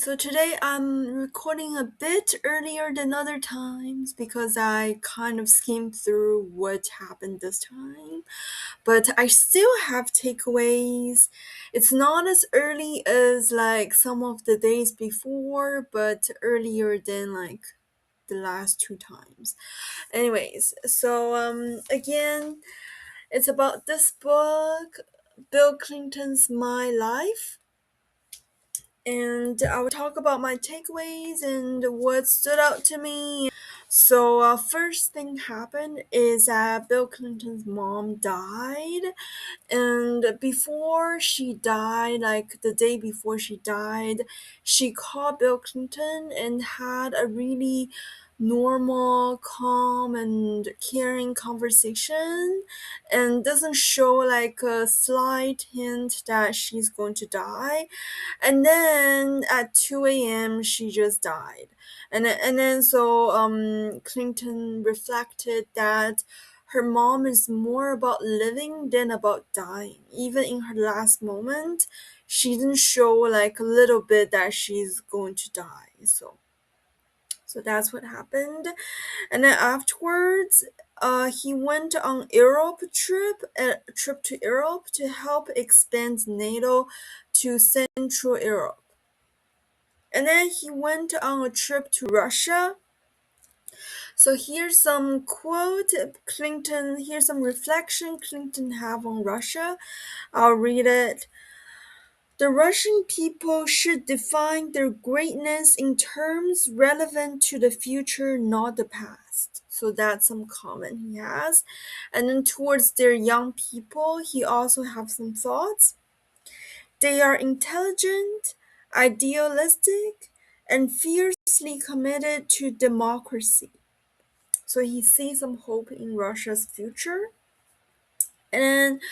So today I'm recording a bit earlier than other times because I kind of skimmed through what happened this time. But I still have takeaways. It's not as early as like some of the days before, but earlier than like the last two times. Anyways, so again, it's about this book, Bill Clinton's My Life, and I will talk about my takeaways and what stood out to me. So, first thing happened is that Bill Clinton's mom died, and before she died, like the day before she died, she called Bill Clinton and had a really normal, calm, and caring conversation, and doesn't show like a slight hint that she's going to die. And then at 2 a.m. she just died. And then so Clinton reflected that her mom is more about living than about dying. Even in her last moment, she didn't show like a little bit that she's going to die. So that's what happened. And then afterwards, he went on a trip to Europe to help expand NATO to Central Europe. And then he went on a trip to Russia. So here's some quote Clinton, here's some reflection Clinton have on Russia. I'll read it. The Russian people should define their greatness in terms relevant to the future, not the past. So that's some comment he has. And then towards their young people, he also have some thoughts. They are intelligent, idealistic, and fiercely committed to democracy. So he sees some hope in Russia's future. And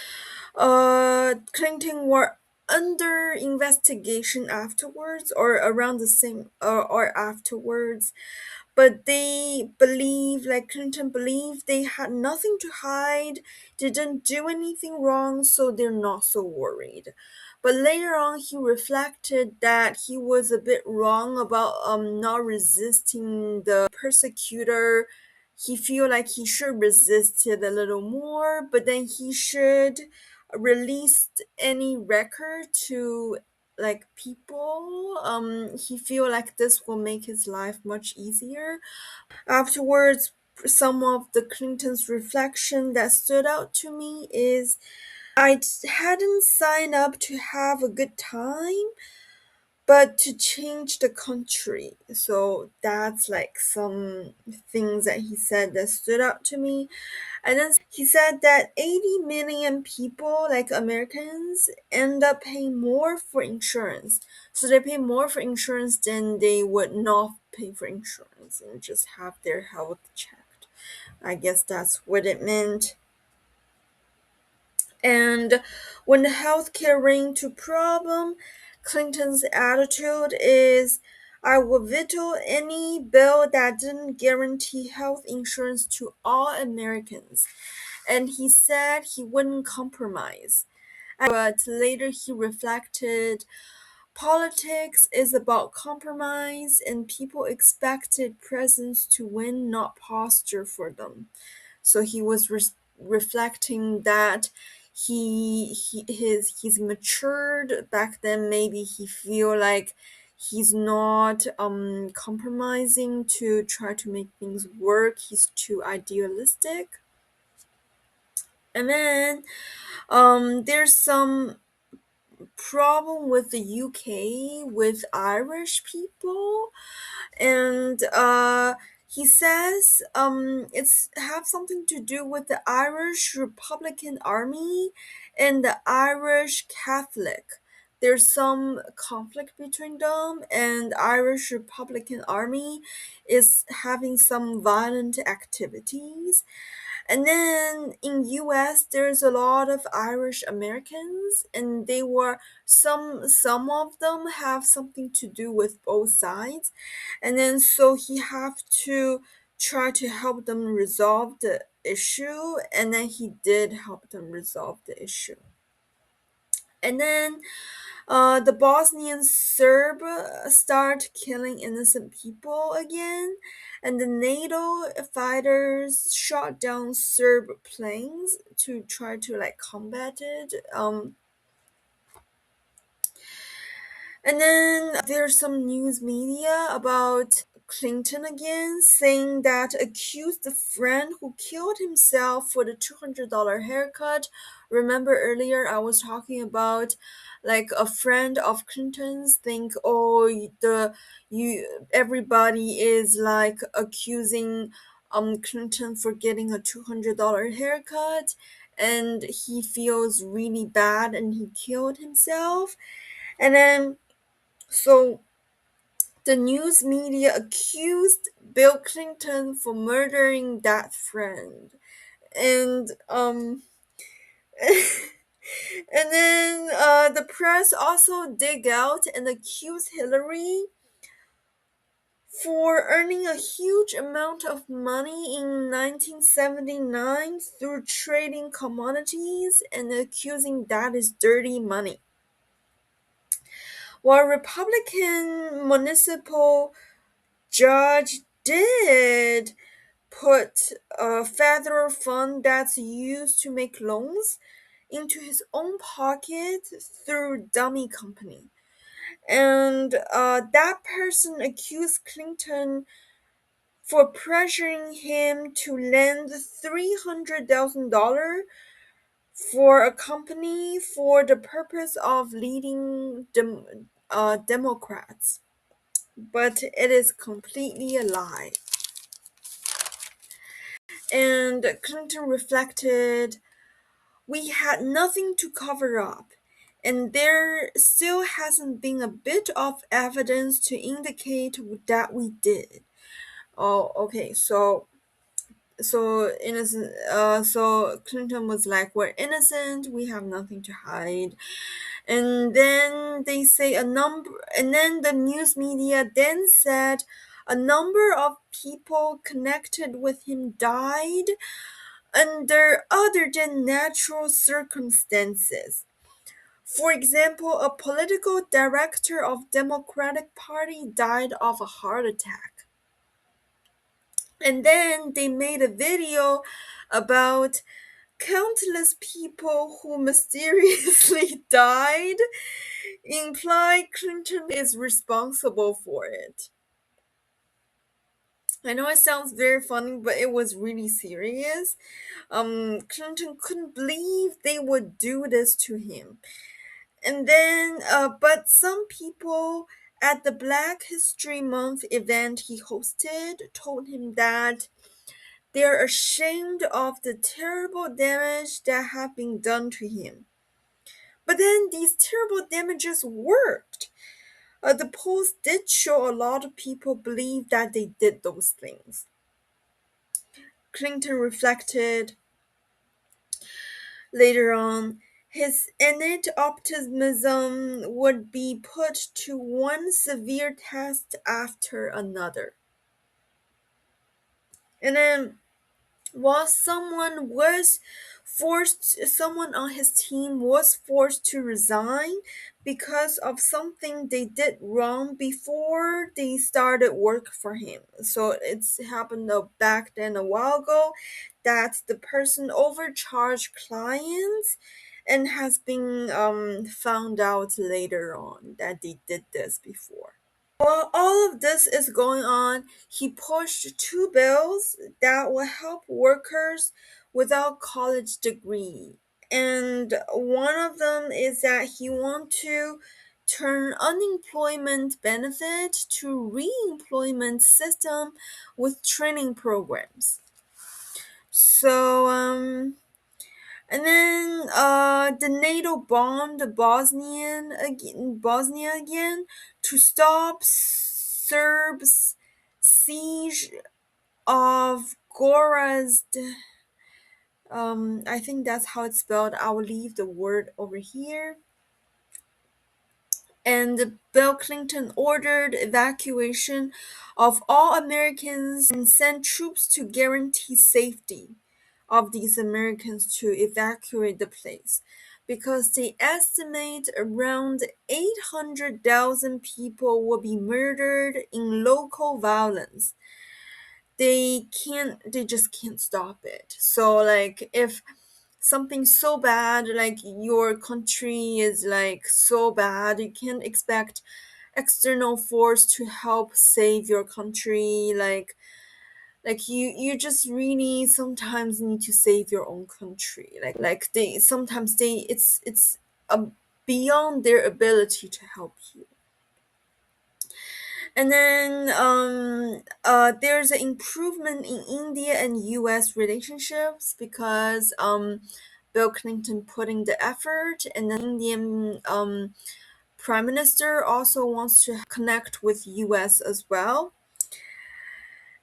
Clinton were under investigation afterwards, or around the same, or afterwards. But they believe, like Clinton believed, they had nothing to hide, didn't do anything wrong, so they're not so worried. But later on, he reflected that he was a bit wrong about not resisting the persecutor. He feel like he should resist it a little more, but then he should release any record to like people. He feel like this will make his life much easier. Afterwards, some of the Clintons reflection that stood out to me is I hadn't signed up to have a good time, but to change the country. So that's like some things that he said that stood out to me. And then he said that 80 million people, like Americans, end up paying more for insurance. So they pay more for insurance than they would not pay for insurance and just have their health checked. I guess that's what it meant. And when the healthcare ran into problem, Clinton's attitude is, I will veto any bill that didn't guarantee health insurance to all Americans. And he said he wouldn't compromise. But later he reflected, politics is about compromise, and people expected presence to win, not posture for them. So he was reflecting that he's matured back then. Maybe he feel like he's not compromising to try to make things work. He's too idealistic. And then there's some problem with the UK with Irish people, and he says it's have something to do with the Irish Republican Army and the Irish Catholic. There's some conflict between them, and Irish Republican Army is having some violent activities. And then in US there's a lot of Irish Americans, and they were some of them have something to do with both sides. And then so he have to try to help them resolve the issue, and then he did help them resolve the issue. And then The Bosnian Serb start killing innocent people again, and the NATO fighters shot down Serb planes to try to like combat it. And then there's some news media about Clinton again, saying that accused the friend who killed himself for the $200 haircut. Remember earlier I was talking about like a friend of Clinton's think, oh, the you everybody is like accusing Clinton for getting a $200 haircut, and he feels really bad and he killed himself. And then so the news media accused Bill Clinton for murdering that friend. And and then the press also dig out and accuse Hillary for earning a huge amount of money in 1979 through trading commodities and accusing that is dirty money. While Republican municipal judge did put a federal fund that's used to make loans into his own pocket through dummy company. And that person accused Clinton for pressuring him to lend $300,000 for a company for the purpose of leading Democrats. But it is completely a lie. And Clinton reflected, we had nothing to cover up, and there still hasn't been a bit of evidence to indicate that we did. Oh, okay, so innocent so Clinton was like, we're innocent, we have nothing to hide. And then they say a number, and then the news media then said a number of people connected with him died under other than natural circumstances. For example, a political director of Democratic Party died of a heart attack. And then they made a video about countless people who mysteriously died, imply Clinton is responsible for it. I know it sounds very funny, but it was really serious. Clinton couldn't believe they would do this to him. And then, but some people at the Black History Month event he hosted told him that they're ashamed of the terrible damage that had been done to him. But then these terrible damages worked. The polls did show a lot of people believe that they did those things. Clinton reflected later on, his innate optimism would be put to one severe test after another. And then while someone on his team was forced to resign because of something they did wrong before they started work for him. So it's happened back then a while ago that the person overcharged clients and has been found out later on that they did this before. While all of this is going on, he pushed two bills that will help workers without college degree. And one of them is that he wants to turn unemployment benefit to re-employment system with training programs. So and then the NATO bombed Bosnia again to stop Serbs' siege of Gorazd. I think that's how it's spelled. I will leave the word over here. And Bill Clinton ordered evacuation of all Americans and sent troops to guarantee safety of these Americans to evacuate the place. because they estimate around 800,000 people will be murdered in local violence. They just can't stop it. So like if something so bad, like your country is like so bad, you can't expect external force to help save your country. Like you just really sometimes need to save your own country. Like they sometimes they it's beyond their ability to help you. And then there's an improvement in India and US relationships because Bill Clinton put in the effort, and then Indian prime minister also wants to connect with US as well.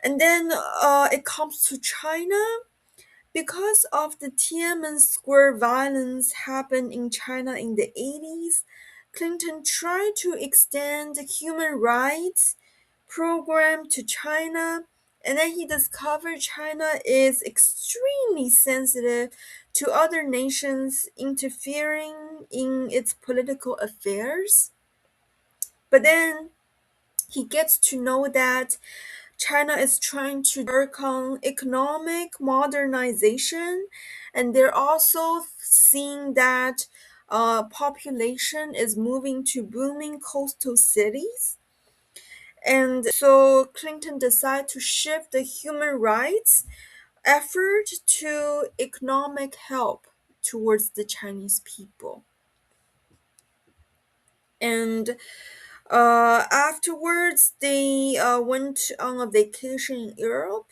And then it comes to China. Because of the Tiananmen Square violence happened in China in the 80s, Clinton tried to extend the human rights program to China, and then he discovered China is extremely sensitive to other nations interfering in its political affairs. But then he gets to know that China is trying to work on economic modernization, and they're also seeing that population is moving to booming coastal cities. And so Clinton decided to shift the human rights effort to economic help towards the Chinese people. And afterwards, they went on a vacation in Europe.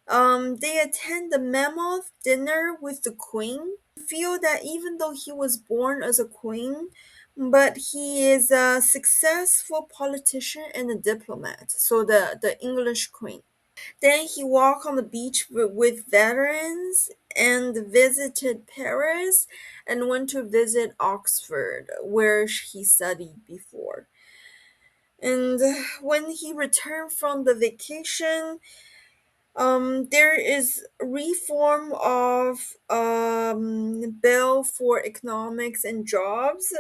They attend the Mammoth dinner with the Queen. Feel that even though he was born as a queen, but he is a successful politician and a diplomat. So the English Queen. Then he walked on the beach with veterans and visited Paris and went to visit Oxford, where he studied before. And when he returned from the vacation, there is reform of bill for economics and jobs.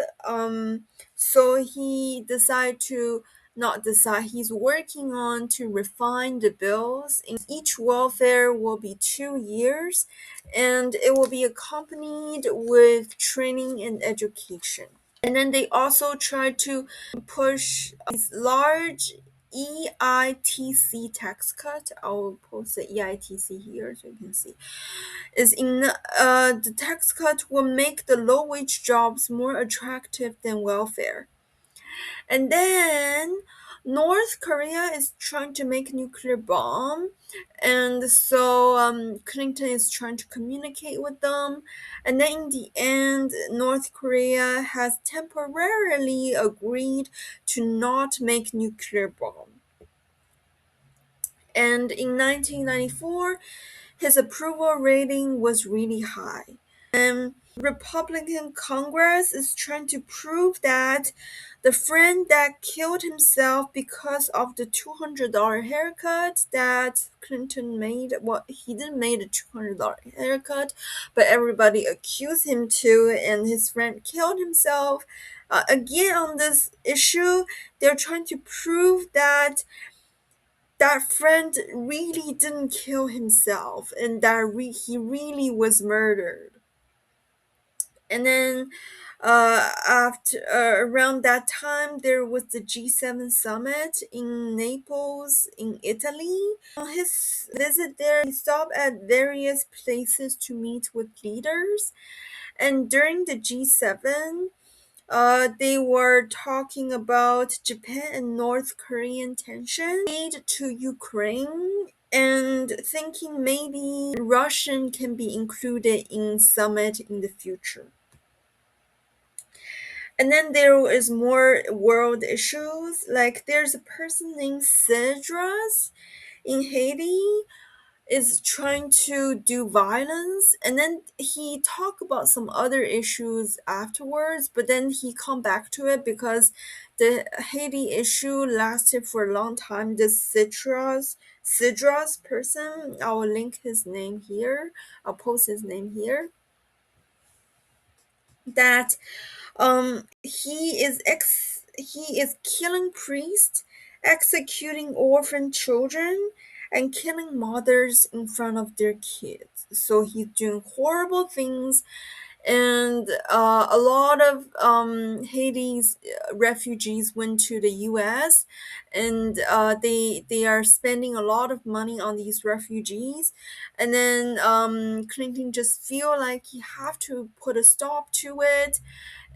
So he decided to not decide. He's working on to refine the bills. Each welfare will be 2 years, and it will be accompanied with training and education. And then they also try to push these large EITC tax cut. I'll post the EITC here so you can see. Is in the tax cut will make the low wage jobs more attractive than welfare. And then North Korea is trying to make a nuclear bomb, and so Clinton is trying to communicate with them. And then in the end, North Korea has temporarily agreed to not make nuclear bomb. And in 1994, his approval rating was really high. And Republican Congress is trying to prove that the friend that killed himself because of the $200 haircut that Clinton made, well, he didn't make a $200 haircut, but everybody accused him to, and his friend killed himself. Again, on this issue, they're trying to prove that that friend really didn't kill himself and that he really was murdered. And then after around that time, there was the G7 summit in Naples, in Italy. On his visit there, he stopped at various places to meet with leaders. And during the G7, they were talking about Japan and North Korean tension, aid to Ukraine, and thinking maybe Russian can be included in summit in the future. And then there is more world issues. Like there's a person named Cedras in Haiti is trying to do violence, and then he talk about some other issues afterwards, but then he come back to it because the Haiti issue lasted for a long time. This Cedras person, I will link his name here. I'll post his name here. that he is killing priests, executing orphan children, and killing mothers in front of their kids. So he's doing horrible things, and a lot of Haiti's refugees went to the U.S. and they are spending a lot of money on these refugees, and then Clinton just feel like he have to put a stop to it,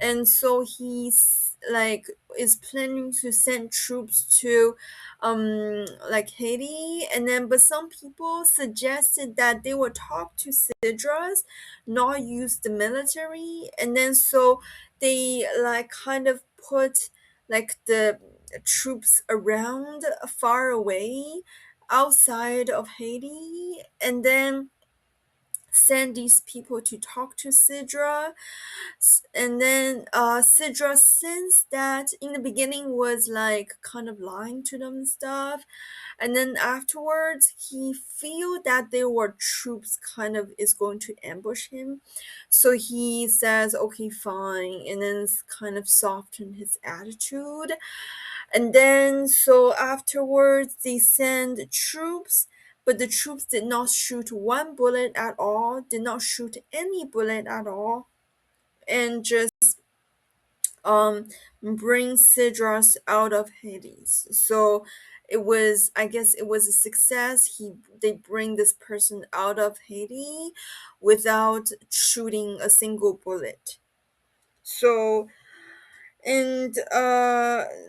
and so he's like is planning to send troops to like Haiti, and then but some people suggested that they would talk to Cedras, not use the military, and then so they like kind of put like the troops around far away outside of Haiti, and then send these people to talk to Sidra. And then Sidra, since that in the beginning was like kind of lying to them and stuff, and then afterwards he feel that there were troops kind of is going to ambush him, so he says okay fine, and then kind of soften his attitude, and then so afterwards they send troops, but the troops did not shoot one bullet at all, did not shoot any bullet at all, and just um bring Cedros out of Hades. So it was, I guess it was a success. They bring this person out of Hades without shooting a single bullet. So and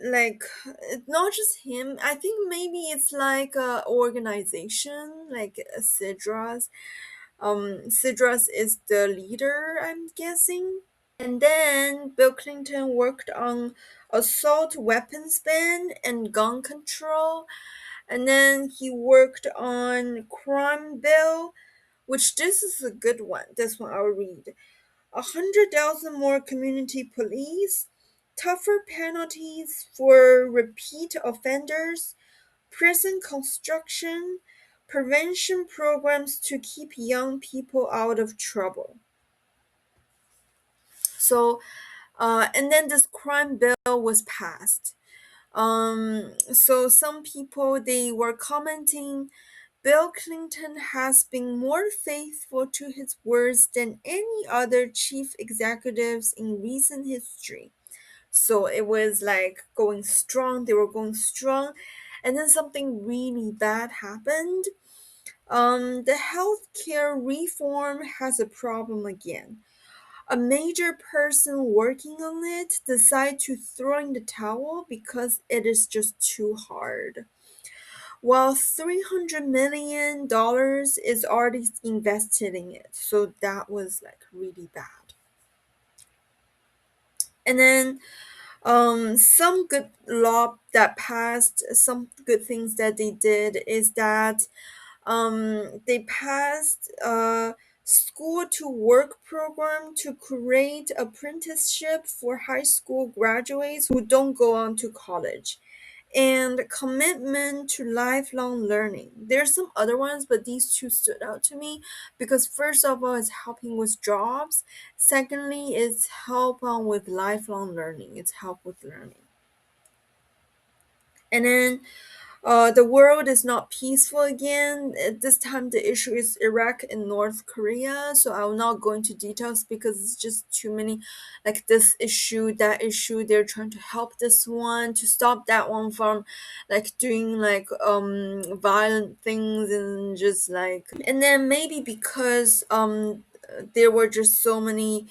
like it's not just him. I think maybe it's like a organization like Cedros. Cedros is the leader, I'm guessing. And then Bill Clinton worked on assault weapons ban and gun control. And then he worked on crime bill, which this is a good one. This one I'll read. 100,000 more community police, tougher penalties for repeat offenders, prison construction, prevention programs to keep young people out of trouble. So and then this crime bill was passed. So some people they were commenting, Bill Clinton has been more faithful to his words than any other chief executives in recent history. So it was like going strong, they were going strong, and then something really bad happened. The healthcare reform has a problem again. A major person working on it decide to throw in the towel because it is just too hard. While $300 million is already invested in it, so that was like really bad. And then some good law that passed, some good things that they did is that they passed a school to work program to create apprenticeship for high school graduates who don't go on to college, and commitment to lifelong learning. There's some other ones, but these two stood out to me because first of all, it's helping with jobs. Secondly, it's help on with lifelong learning. It's help with learning. And then the world is not peaceful again. At this time, the issue is Iraq and North Korea. So I will not go into details because it's just too many, like this issue, that issue. They're trying to help this one to stop that one from, like doing like violent things and just like. And then maybe because there were just so many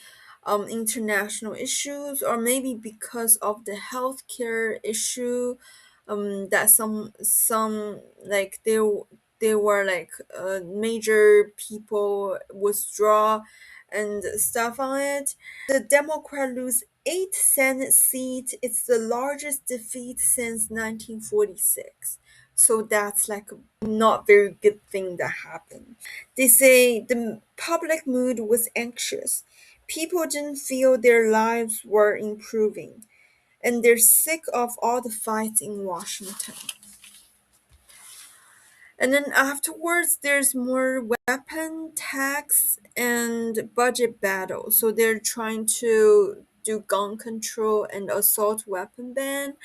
international issues, or maybe because of the healthcare issue, that some like there were like major people withdraw and stuff on it. The Democrat lose 8 Senate seats. It's the largest defeat since 1946. So that's like a not very good thing that happened. They say the public mood was anxious. People didn't feel their lives were improving, and they're sick of all the fights in Washington. And then afterwards, there's more weapon tax and budget battle. So they're trying to do gun control and assault weapon ban.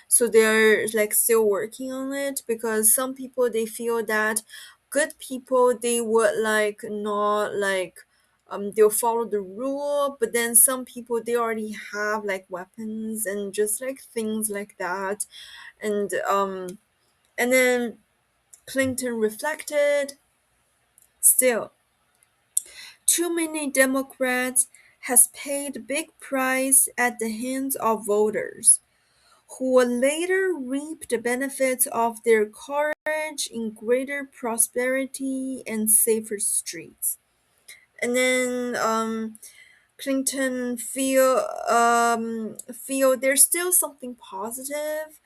So they're like still working on it because some people they feel that good people they would like not like they'll follow the rule, but then some people they already have like weapons and just like things like that. And then Clinton reflected, still, too many Democrats has paid big price at the hands of voters, who will later reap the benefits of their courage in greater prosperity and safer streets. And then Clinton feel there's still something positive.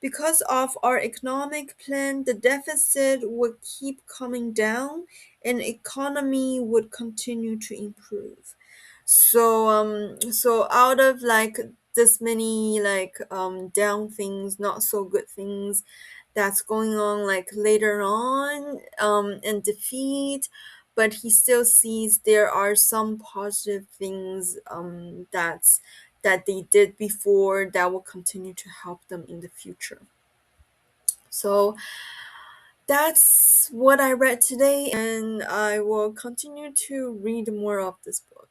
Because of our economic plan, the deficit would keep coming down and economy would continue to improve. So out of like this many like down things, not so good things that's going on like later on and defeat, but he still sees there are some positive things that they did before that will continue to help them in the future. So that's what I read today, and I will continue to read more of this book.